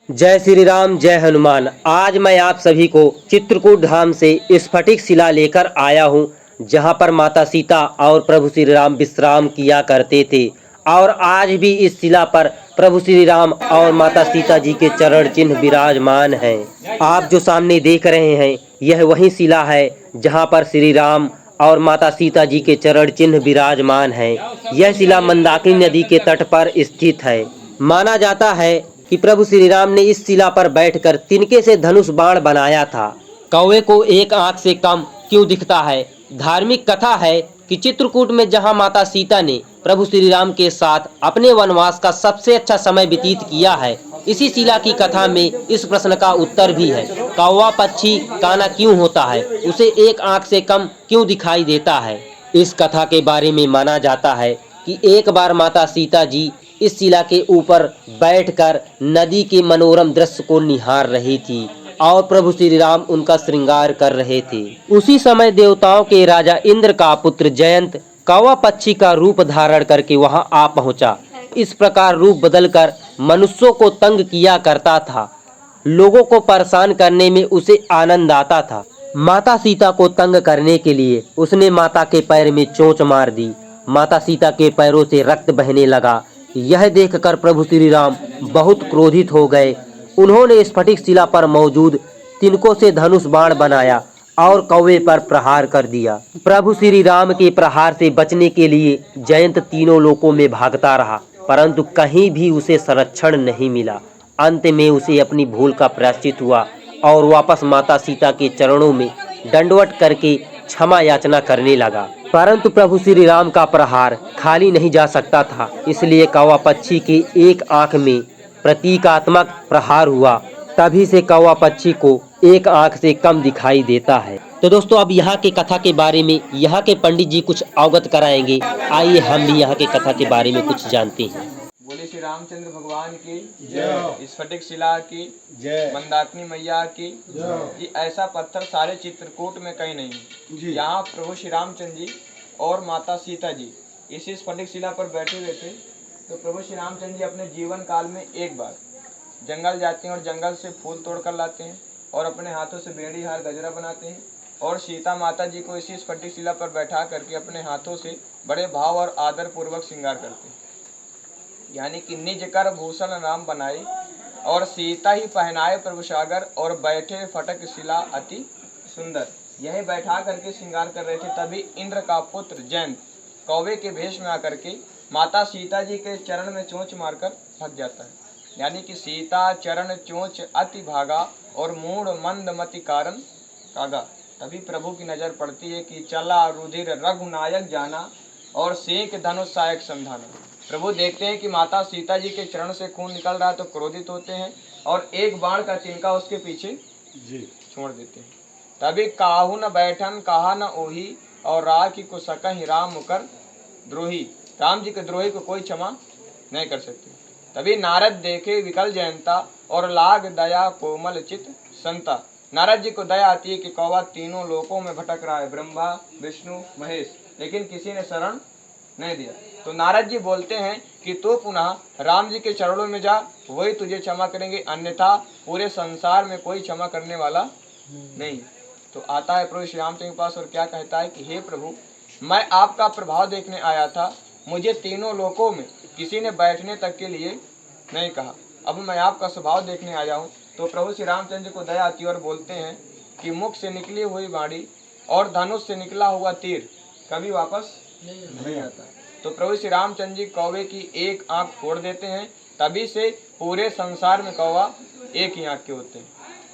जय श्री राम, जय हनुमान। आज मैं आप सभी को चित्रकूट धाम से स्फटिक शिला लेकर आया हूँ, जहाँ पर माता सीता और प्रभु श्री राम विश्राम किया करते थे। और आज भी इस शिला पर प्रभु श्री राम और माता सीता जी के चरण चिन्ह विराजमान हैं। आप जो सामने देख रहे हैं, यह वही शिला है जहाँ पर श्री राम और माता सीता जी के चरण चिन्ह विराजमान हैं। यह शिला मंदाकिनी नदी के तट पर स्थित है। माना जाता है कि प्रभु श्री राम ने इस शिला पर बैठकर तिनके से धनुष बाण बनाया था। कौवे को एक आंख से कम क्यों दिखता है? धार्मिक कथा है कि चित्रकूट में जहां माता सीता ने प्रभु श्री राम के साथ अपने वनवास का सबसे अच्छा समय व्यतीत किया है, इसी शिला की कथा में इस प्रश्न का उत्तर भी है। कौवा पक्षी काना क्यों होता है? उसे एक आंख से कम क्यों दिखाई देता है? इस कथा के बारे में माना जाता है कि एक बार माता सीता जी इस शिला के ऊपर बैठकर नदी के मनोरम दृश्य को निहार रही थी और प्रभु श्री राम उनका श्रृंगार कर रहे थे। उसी समय देवताओं के राजा इंद्र का पुत्र जयंत कौवा पक्षी का रूप धारण करके वहां आ पहुंचा। इस प्रकार रूप बदलकर मनुष्यों को तंग किया करता था। लोगों को परेशान करने में उसे आनंद आता था। माता सीता को तंग करने के लिए उसने माता के पैर में चोंच मार दी। माता सीता के पैरों से रक्त बहने लगा। यह देखकर प्रभु श्री राम बहुत क्रोधित हो गए। उन्होंने स्फटिक शिला पर मौजूद तिनकों से धनुष बाण बनाया और कौवे पर प्रहार कर दिया। प्रभु श्री राम के प्रहार से बचने के लिए जयंत तीनों लोकों में भागता रहा, परंतु कहीं भी उसे संरक्षण नहीं मिला। अंत में उसे अपनी भूल का प्रायश्चित हुआ और वापस माता सीता के चरणों में दंडवत करके क्षमा याचना करने लगा। परंतु प्रभु श्री राम का प्रहार खाली नहीं जा सकता था, इसलिए कौवा पक्षी की एक आंख में प्रतीकात्मक प्रहार हुआ। तभी से कौवा पक्षी को एक आंख से कम दिखाई देता है। तो दोस्तों, अब यहाँ के कथा के बारे में यहाँ के पंडित जी कुछ अवगत कराएंगे। आइए हम भी यहाँ के कथा के बारे में कुछ जानते हैं। बोले श्री रामचंद्र भगवान की जय, स्फटिक शिला की जय, मंदाकिनी मैया की जय। ये ऐसा पत्थर सारे चित्रकूट में कहीं नहीं। यहाँ प्रभु श्री रामचंद्र जी और माता सीता जी इसी स्फटिक शिला पर बैठे हुए थे। तो प्रभु श्री रामचंद्र जी अपने जीवन काल में एक बार जंगल जाते हैं और जंगल से फूल तोड़ कर लाते हैं और अपने हाथों से बेड़ी हार गजरा बनाते हैं और सीता माता जी को इसी स्फटिक शिला पर बैठा करके अपने हाथों से बड़े भाव और आदर पूर्वक श्रृंगार करते हैं। यानी कि निज कर भूषण राम बनाए और सीता ही पहनाए प्रभु सागर और बैठे फटक शिला अति सुंदर। यही बैठा करके श्रृंगार कर रहे थे। तभी इंद्र का पुत्र जयंत कौवे के भेष में आकर के माता सीता जी के चरण में चोंच मारकर भाग जाता है। यानी कि सीता चरण चोंच अति भागा और मूढ़ मंद मति कारण कागा। तभी प्रभु की नजर पड़ती है कि चला रुधिर रघुनायक जाना और सेक धनुष सहायक संधाना। प्रभु देखते हैं कि माता सीता जी के चरण से खून निकल रहा है तो क्रोधित होते हैं और एक बाण का तिनका उसके पीछे छोड़ देते हैं। तभी काहू न बैठन कहा न ओही और राखी को सकहि राम कर द्रोही। राम जी के द्रोही को कोई क्षमा नहीं कर सकते। तभी नारद देखे विकल जयंता और लाग दया कोमल चित संता। नारद जी को दया आती है कि कौवा तीनों लोकों में भटक रहा है, ब्रह्मा विष्णु महेश, लेकिन किसी ने शरण नहीं दिया। तो नारद जी बोलते हैं कि तू पुनः राम जी के चरणों में जा, वही तुझे क्षमा करेंगे, अन्यथा पूरे संसार में कोई क्षमा करने वाला नहीं। तो आता है प्रभु श्री रामचंद्र के पास और क्या कहता है कि हे प्रभु, मैं आपका प्रभाव देखने आया था। मुझे तीनों लोकों में किसी ने बैठने तक के लिए नहीं कहा। अब मैं आपका स्वभाव देखने आया हूँ। तो प्रभु श्री रामचंद्र को दया आती और बोलते हैं कि मुख से निकली हुई बाणी और धनुष से निकला हुआ तीर कभी वापस नहीं आता। तो प्रभु श्री रामचंद्र जी कौवे की एक आंख फोड़ देते हैं। तभी से पूरे संसार में कौवा एक ही आंख के होते हैं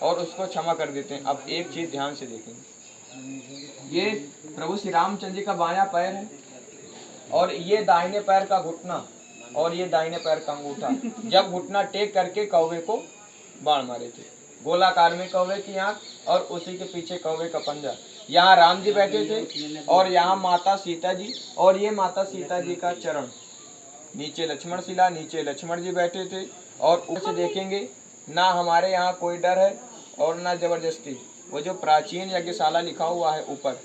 और उसको क्षमा कर देते हैं। अब एक चीज ध्यान से देखेंगे, ये प्रभु श्री रामचंद्र जी का बायां पैर है और ये दाहिने पैर का घुटना और ये दाहिने पैर का अंगूठा। जब घुटना टेक करके कौवे को बाण मारे थे, गोलाकार में कौवे की आंख और उसी के पीछे कौवे का पंजा। यहाँ राम जी बैठे थे और यहाँ माता सीता जी, और ये माता सीता जी का चरण, नीचे लक्ष्मण शिला, नीचे लक्ष्मण जी बैठे थे। और ऊपर से देखेंगे ना हमारे यहाँ कोई डर है और ना जबरदस्ती। वो जो प्राचीन यज्ञशाला लिखा हुआ है ऊपर,